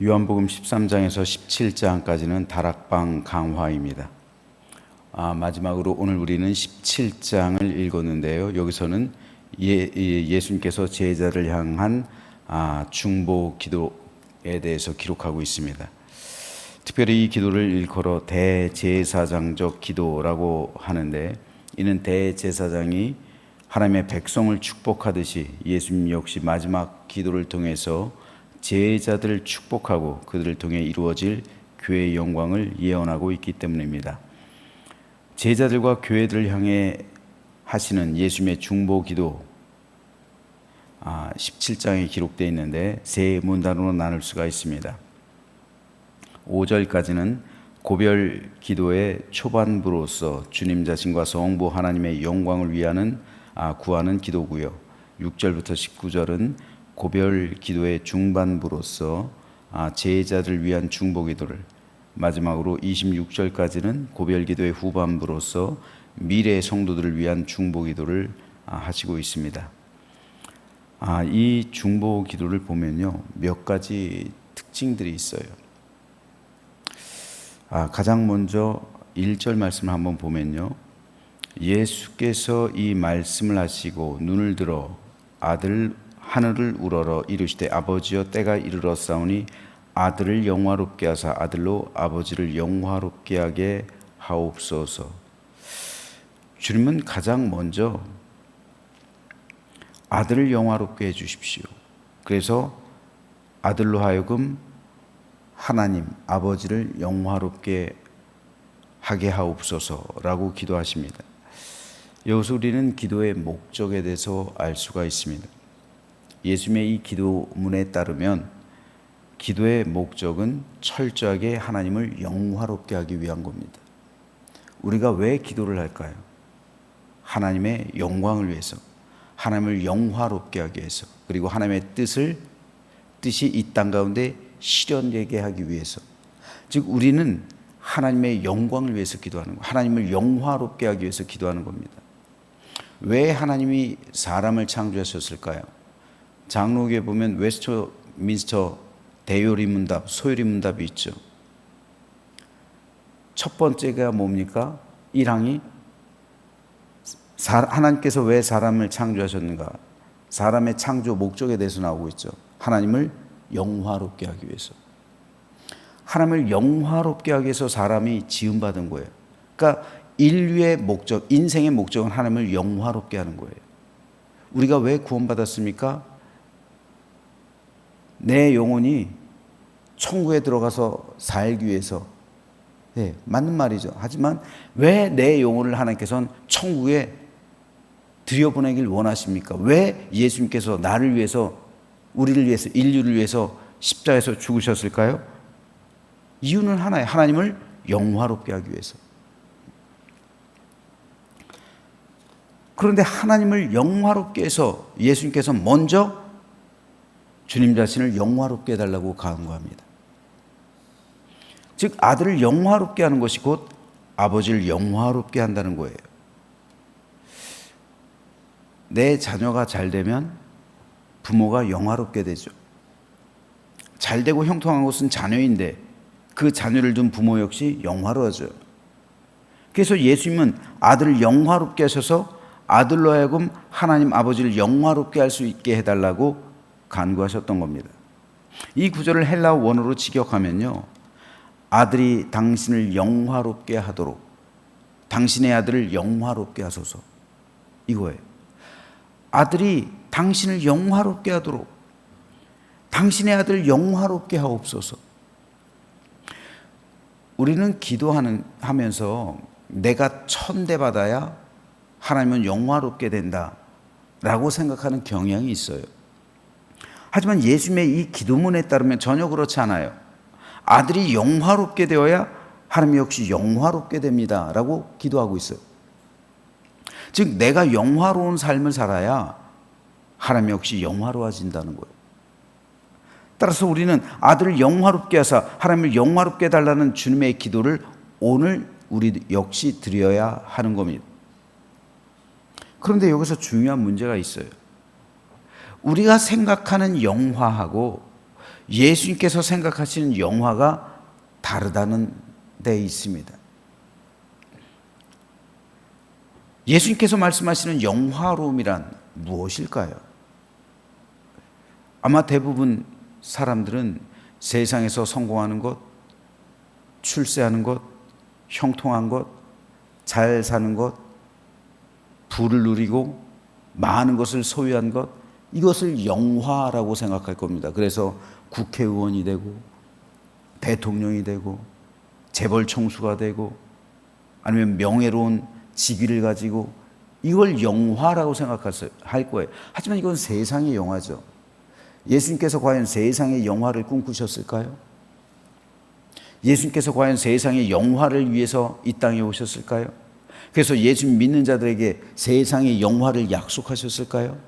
요한복음 13장에서 17장까지는 다락방 강화입니다. 마지막으로 오늘 우리는 17장을 읽었는데요. 여기서는 예수님께서 제자를 향한 중보 기도에 대해서 기록하고 있습니다. 특별히 이 기도를 일컬어 대제사장적 기도라고 하는데, 이는 대제사장이 하나님의 백성을 축복하듯이 예수님 역시 마지막 기도를 통해서 제자들을 축복하고 그들을 통해 이루어질 교회의 영광을 예언하고 있기 때문입니다. 제자들과 교회들을 향해 하시는 예수님의 중보 기도 17장에 기록되어 있는데 세 문단으로 나눌 수가 있습니다. 5절까지는 고별 기도의 초반부로서 주님 자신과 성부 하나님의 영광을 구하는 기도고요. 6절부터 19절은 고별 기도의 중반부로서 제자들을 위한 중보 기도를, 마지막으로 26절까지는 고별 기도의 후반부로서 미래의 성도들을 위한 중보 기도를 하시고 있습니다. 이 중보 기도를 보면요, 몇 가지 특징들이 있어요. 가장 먼저 1절 말씀을 한번 보면요, 예수께서 이 말씀을 하시고 눈을 들어 하늘을 우러러 이르시되 아버지여 때가 이르렀사오니 아들을 영화롭게 하사 아들로 아버지를 영화롭게 하게 하옵소서. 주님은 가장 먼저 아들을 영화롭게 해 주십시오. 그래서 아들로 하여금 하나님 아버지를 영화롭게 하게 하옵소서라고 기도하십니다. 여기서 우리는 기도의 목적에 대해서 알 수가 있습니다. 예수님의 이 기도문에 따르면 기도의 목적은 철저하게 하나님을 영화롭게 하기 위한 겁니다. 우리가 왜 기도를 할까요? 하나님의 영광을 위해서, 하나님을 영화롭게 하기 위해서, 그리고 하나님의 뜻이 이 땅 가운데 실현되게 하기 위해서. 즉 우리는 하나님의 영광을 위해서 기도하는 거예요. 하나님을 영화롭게 하기 위해서 기도하는 겁니다. 왜 하나님이 사람을 창조하셨을까요? 장로교에 보면 웨스트민스터 대요리문답, 소요리문답이 있죠. 첫 번째가 뭡니까? 1항이 하나님께서 왜 사람을 창조하셨는가? 사람의 창조 목적에 대해서 나오고 있죠. 하나님을 영화롭게 하기 위해서. 하나님을 영화롭게 하기 위해서 사람이 지음받은 거예요. 그러니까 인류의 목적, 인생의 목적은 하나님을 영화롭게 하는 거예요. 우리가 왜 구원받았습니까? 내 영혼이 천국에 들어가서 살기 위해서. 네, 맞는 말이죠. 하지만 왜 내 영혼을 하나님께서는 천국에 들여보내길 원하십니까? 왜 예수님께서 나를 위해서, 우리를 위해서, 인류를 위해서 십자가에서 죽으셨을까요? 이유는 하나예요. 하나님을 영화롭게 하기 위해서. 그런데 하나님을 영화롭게 해서 예수님께서 먼저 주님 자신을 영화롭게 해달라고 강구합니다. 즉 아들을 영화롭게 하는 것이 곧 아버지를 영화롭게 한다는 거예요. 내 자녀가 잘 되면 부모가 영화롭게 되죠. 잘 되고 형통한 것은 자녀인데 그 자녀를 둔 부모 역시 영화로워져요. 그래서 예수님은 아들을 영화롭게 하셔서 아들로 하여금 하나님 아버지를 영화롭게 할 수 있게 해달라고 간구하셨던 겁니다. 이 구절을 헬라어 원어로 직역하면요, 아들이 당신을 영화롭게 하도록, 당신의 아들을 영화롭게 하소서, 이거예요. 아들이 당신을 영화롭게 하도록, 당신의 아들을 영화롭게 하옵소서. 우리는 기도하면서 내가 천대받아야 하나님은 영화롭게 된다라고 생각하는 경향이 있어요. 하지만 예수님의 이 기도문에 따르면 전혀 그렇지 않아요. 아들이 영화롭게 되어야 하나님 역시 영화롭게 됩니다 라고 기도하고 있어요. 즉 내가 영화로운 삶을 살아야 하나님 역시 영화로워진다는 거예요. 따라서 우리는 아들을 영화롭게 하사 하나님을 영화롭게 해달라는 주님의 기도를 오늘 우리 역시 드려야 하는 겁니다. 그런데 여기서 중요한 문제가 있어요. 우리가 생각하는 영화하고 예수님께서 생각하시는 영화가 다르다는 데 있습니다. 예수님께서 말씀하시는 영화로움이란 무엇일까요? 아마 대부분 사람들은 세상에서 성공하는 것, 출세하는 것, 형통한 것, 잘 사는 것, 부를 누리고 많은 것을 소유한 것, 이것을 영화라고 생각할 겁니다. 그래서 국회의원이 되고 대통령이 되고 재벌 총수가 되고 아니면 명예로운 직위를 가지고 이걸 영화라고 생각할 거예요. 하지만 이건 세상의 영화죠. 예수님께서 과연 세상의 영화를 꿈꾸셨을까요? 예수님께서 과연 세상의 영화를 위해서 이 땅에 오셨을까요? 그래서 예수 믿는 자들에게 세상의 영화를 약속하셨을까요?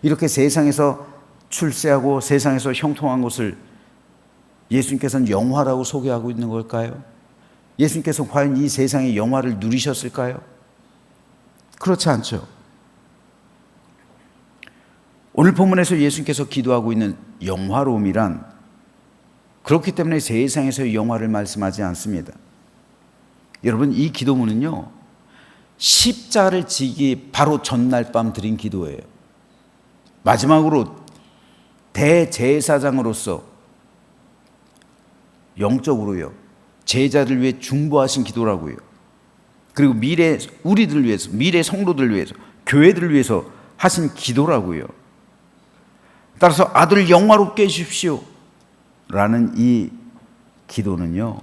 이렇게 세상에서 출세하고 세상에서 형통한 것을 예수님께서는 영화라고 소개하고 있는 걸까요? 예수님께서 과연 이 세상의 영화를 누리셨을까요? 그렇지 않죠. 오늘 본문에서 예수님께서 기도하고 있는 영화로움이란 그렇기 때문에 세상에서의 영화를 말씀하지 않습니다. 여러분, 이 기도문은요, 십자가를 지기 바로 전날 밤 드린 기도예요. 마지막으로 대제사장으로서 영적으로요, 제자들 위해 중보하신 기도라고요. 그리고 미래 우리들 위해서, 미래 성도들 위해서, 교회들을 위해서 하신 기도라고요. 따라서 아들을 영화롭게 해주십시오 라는 이 기도는요,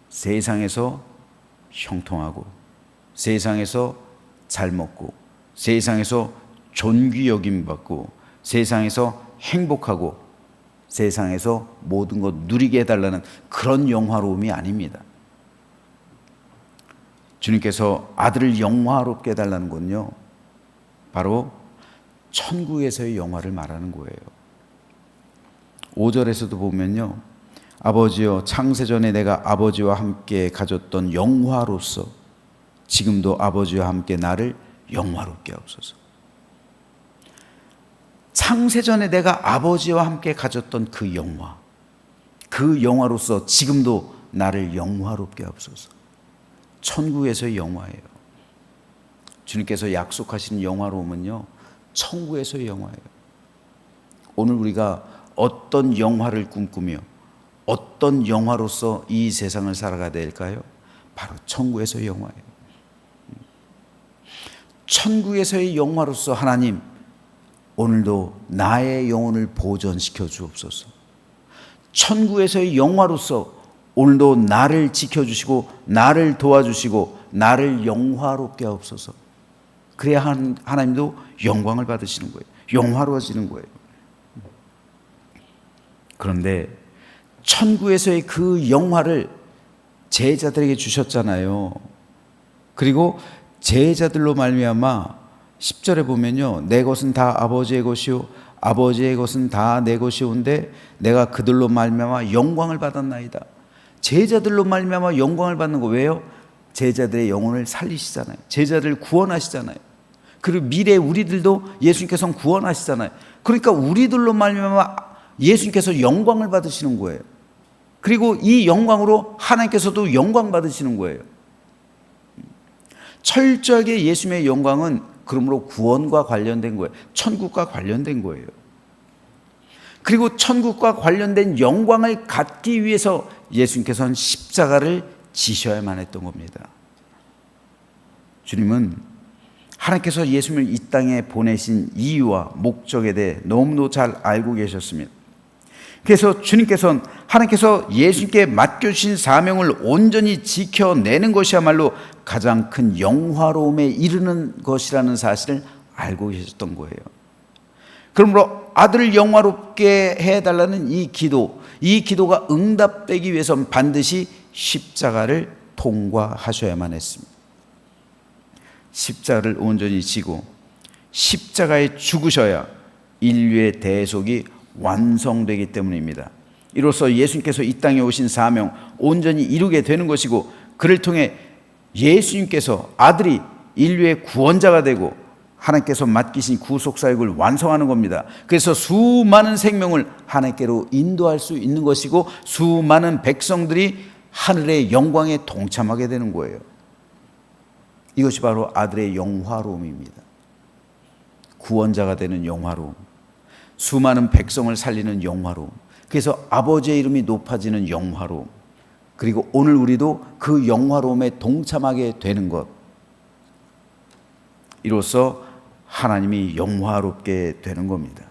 세상에서 형통하고 세상에서 잘 먹고 세상에서 존귀 여김 받고 세상에서 행복하고 세상에서 모든 것 누리게 해달라는 그런 영화로움이 아닙니다. 주님께서 아들을 영화롭게 해달라는 건요, 바로 천국에서의 영화를 말하는 거예요. 5절에서도 보면요, 아버지여 창세전에 내가 아버지와 함께 가졌던 영화로서 지금도 아버지와 함께 나를 영화롭게 하옵소서. 창세전에 내가 아버지와 함께 가졌던 그 영화, 그 영화로서 지금도 나를 영화롭게 하옵소서. 천국에서의 영화예요. 주님께서 약속하신 영화로움은요, 천국에서의 영화예요. 오늘 우리가 어떤 영화를 꿈꾸며 어떤 영화로서 이 세상을 살아가야 될까요? 바로 천국에서의 영화예요. 천국에서의 영화로서 하나님, 오늘도 나의 영혼을 보존시켜 주옵소서. 천국에서의 영화로서 오늘도 나를 지켜주시고 나를 도와주시고 나를 영화롭게 하옵소서. 그래야 하나님도 영광을 받으시는 거예요. 영화로워지는 거예요. 그런데 천국에서의 그 영화를 제자들에게 주셨잖아요. 그리고 제자들로 말미암아 10절에 보면요, 내 것은 다 아버지의 것이요 아버지의 것은 다 내 것이온데 내가 그들로 말미암아 영광을 받았나이다. 제자들로 말미암아 영광을 받는 거 왜요? 제자들의 영혼을 살리시잖아요. 제자들을 구원하시잖아요. 그리고 미래 우리들도 예수님께서는 구원하시잖아요. 그러니까 우리들로 말미암아 예수님께서 영광을 받으시는 거예요. 그리고 이 영광으로 하나님께서도 영광 받으시는 거예요. 철저하게 예수님의 영광은 그러므로 구원과 관련된 거예요. 천국과 관련된 거예요. 그리고 천국과 관련된 영광을 갖기 위해서 예수님께서는 십자가를 지셔야만 했던 겁니다. 주님은 하나님께서 예수님을 이 땅에 보내신 이유와 목적에 대해 너무도 잘 알고 계셨습니다. 그래서 주님께서는 하나님께서 예수님께 맡겨주신 사명을 온전히 지켜내는 것이야말로 가장 큰 영화로움에 이르는 것이라는 사실을 알고 계셨던 거예요. 그러므로 아들을 영화롭게 해달라는 이 기도가 응답되기 위해서는 반드시 십자가를 통과하셔야만 했습니다. 십자가를 온전히 지고 십자가에 죽으셔야 인류의 대속이 완성되기 때문입니다. 이로써 예수님께서 이 땅에 오신 사명 온전히 이루게 되는 것이고, 그를 통해 예수님께서 아들이 인류의 구원자가 되고 하나님께서 맡기신 구속사역을 완성하는 겁니다. 그래서 수많은 생명을 하나님께로 인도할 수 있는 것이고 수많은 백성들이 하늘의 영광에 동참하게 되는 거예요. 이것이 바로 아들의 영화로움입니다. 구원자가 되는 영화로움, 수많은 백성을 살리는 영화로움, 그래서 아버지의 이름이 높아지는 영화로움, 그리고 오늘 우리도 그 영화로움에 동참하게 되는 것, 이로써 하나님이 영화롭게 되는 겁니다.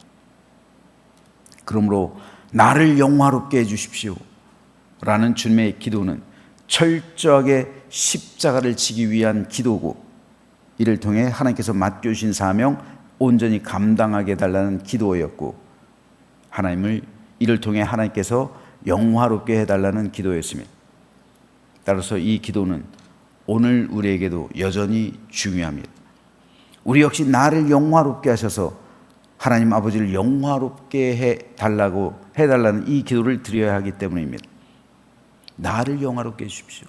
그러므로 나를 영화롭게 해주십시오 라는 주님의 기도는 철저하게 십자가를 지기 위한 기도고, 이를 통해 하나님께서 맡겨주신 사명 온전히 감당하게 해달라는 기도였고, 이를 통해 하나님께서 영화롭게 해달라는 기도였습니다. 따라서 이 기도는 오늘 우리에게도 여전히 중요합니다. 우리 역시 나를 영화롭게 하셔서 하나님 아버지를 영화롭게 해달라는 이 기도를 드려야 하기 때문입니다. 나를 영화롭게 해주십시오.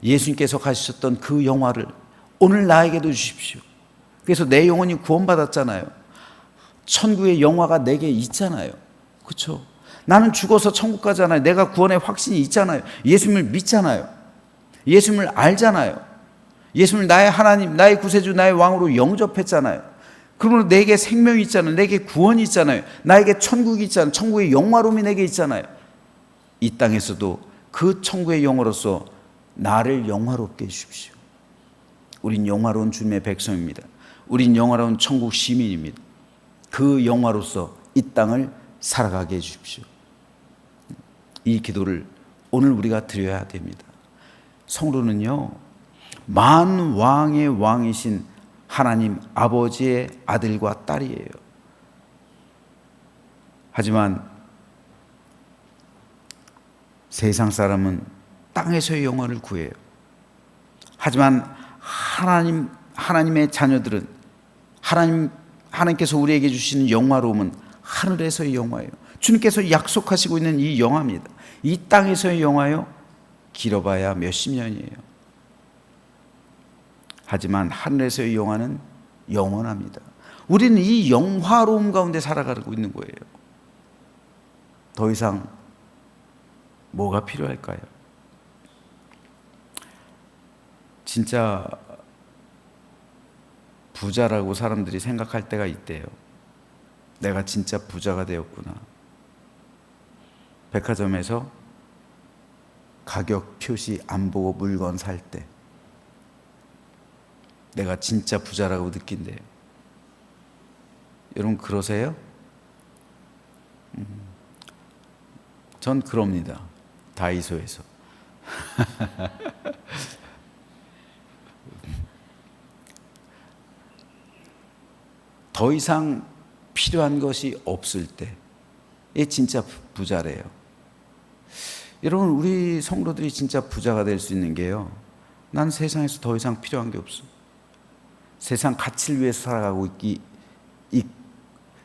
예수님께서 가지셨던 그 영화를 오늘 나에게도 주십시오. 그래서 내 영혼이 구원받았잖아요. 천국의 영화가 내게 있잖아요. 그렇죠? 나는 죽어서 천국 가잖아요. 내가 구원의 확신이 있잖아요. 예수님을 믿잖아요. 예수님을 알잖아요. 예수님을 나의 하나님, 나의 구세주, 나의 왕으로 영접했잖아요. 그러므로 내게 생명이 있잖아요. 내게 구원이 있잖아요. 나에게 천국이 있잖아요. 천국의 영화로움이 내게 있잖아요. 이 땅에서도 그 천국의 영화로서 나를 영화롭게 해주십시오. 우린 영화로운 주님의 백성입니다. 우린 영화로운 천국 시민입니다. 그 영화로서 이 땅을 살아가게 해주십시오. 이 기도를 오늘 우리가 드려야 됩니다. 성도는요, 만왕의 왕이신 하나님 아버지의 아들과 딸이에요. 하지만 세상 사람은 땅에서의 영화를 구해요. 하지만 하나님의 자녀들은 하나님께서 우리에게 주시는 영화로움은 하늘에서의 영화예요. 주님께서 약속하시고 있는 이 영화입니다. 이 땅에서의 영화요, 길어봐야 몇십 년이에요. 하지만 하늘에서의 영화는 영원합니다. 우리는 이 영화로움 가운데 살아가고 있는 거예요. 더 이상 뭐가 필요할까요? 진짜 부자라고 사람들이 생각할 때가 있대요. 내가 진짜 부자가 되었구나. 백화점에서 가격 표시 안 보고 물건 살 때 내가 진짜 부자라고 느낀대요. 여러분 그러세요? 전 그럽니다. 다이소에서. 더 이상 필요한 것이 없을 때에 진짜 부자래요. 여러분, 우리 성도들이 진짜 부자가 될 수 있는 게요, 난 세상에서 더 이상 필요한 게 없어. 세상 가치를 위해 살아가고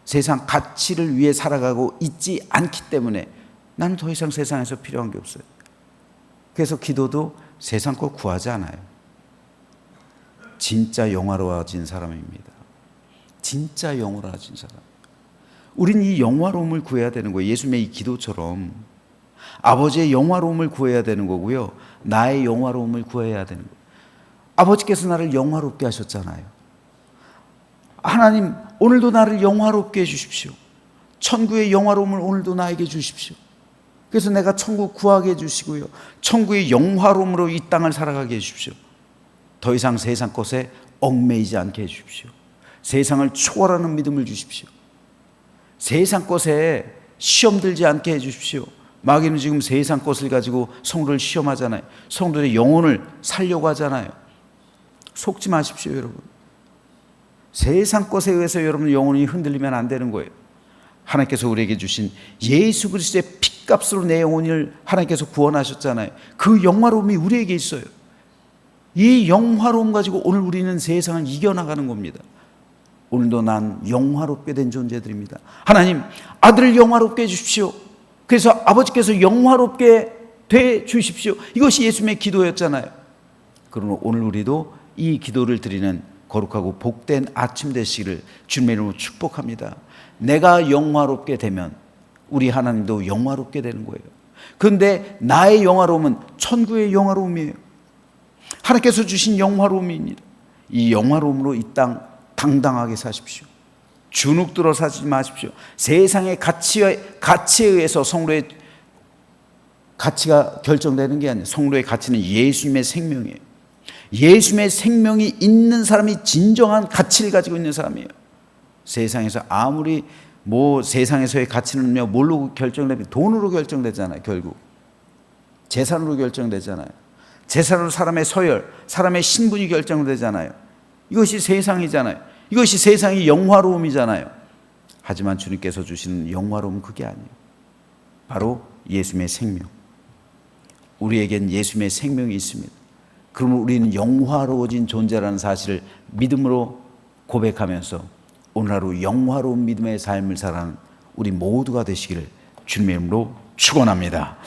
세상 가치를 위해 살아가고 있지 않기 때문에 나는 더 이상 세상에서 필요한 게 없어요. 그래서 기도도 세상 거 구하지 않아요. 진짜 영화로워진 사람입니다. 진짜 영화로워진 사람. 우린 이 영화로움을 구해야 되는 거예요. 예수님의 이 기도처럼 아버지의 영화로움을 구해야 되는 거고요, 나의 영화로움을 구해야 되는 거예요. 아버지께서 나를 영화롭게 하셨잖아요. 하나님, 오늘도 나를 영화롭게 해주십시오. 천국의 영화로움을 오늘도 나에게 주십시오. 그래서 내가 천국 구하게 해주시고요, 천국의 영화로움으로 이 땅을 살아가게 해주십시오. 더 이상 세상 것에 얽매이지 않게 해주십시오. 세상을 초월하는 믿음을 주십시오. 세상 것에 시험 들지 않게 해주십시오. 마귀는 지금 세상 것을 가지고 성도를 시험하잖아요. 성도의 영혼을 살려고 하잖아요. 속지 마십시오, 여러분. 세상 것에 의해서 여러분 영혼이 흔들리면 안 되는 거예요. 하나님께서 우리에게 주신 예수 그리스도의 핏값으로 내 영혼을 하나님께서 구원하셨잖아요. 그 영화로움이 우리에게 있어요. 이 영화로움 가지고 오늘 우리는 세상을 이겨나가는 겁니다. 오늘도 난 영화롭게 된 존재들입니다. 하나님, 아들을 영화롭게 해주십시오. 그래서 아버지께서 영화롭게 돼 주십시오. 이것이 예수님의 기도였잖아요. 그러므로 오늘 우리도 이 기도를 드리는 거룩하고 복된 아침 되시기를 주님의 이름으로 축복합니다. 내가 영화롭게 되면 우리 하나님도 영화롭게 되는 거예요. 그런데 나의 영화로움은 천국의 영화로움이에요. 하나님께서 주신 영화로움입니다. 이 영화로움으로 이 땅 당당하게 사십시오. 주눅들어 사지 마십시오. 세상의 가치에 의해서 성도의 가치가 결정되는 게 아니에요. 성도의 가치는 예수님의 생명이에요. 예수님의 생명이 있는 사람이 진정한 가치를 가지고 있는 사람이에요. 세상에서 아무리 세상에서의 가치는요, 뭘로 결정되면 돈으로 결정되잖아요. 결국 재산으로 결정되잖아요. 재산으로 사람의 서열, 사람의 신분이 결정되잖아요. 이것이 세상이잖아요. 이것이 세상의 영화로움이잖아요. 하지만 주님께서 주시는 영화로움은 그게 아니에요. 바로 예수님의 생명. 우리에겐 예수님의 생명이 있습니다. 그러면 우리는 영화로워진 존재라는 사실을 믿음으로 고백하면서 오늘 하루 영화로운 믿음의 삶을 살아가는 우리 모두가 되시기를 주님의 이름으로 축원합니다.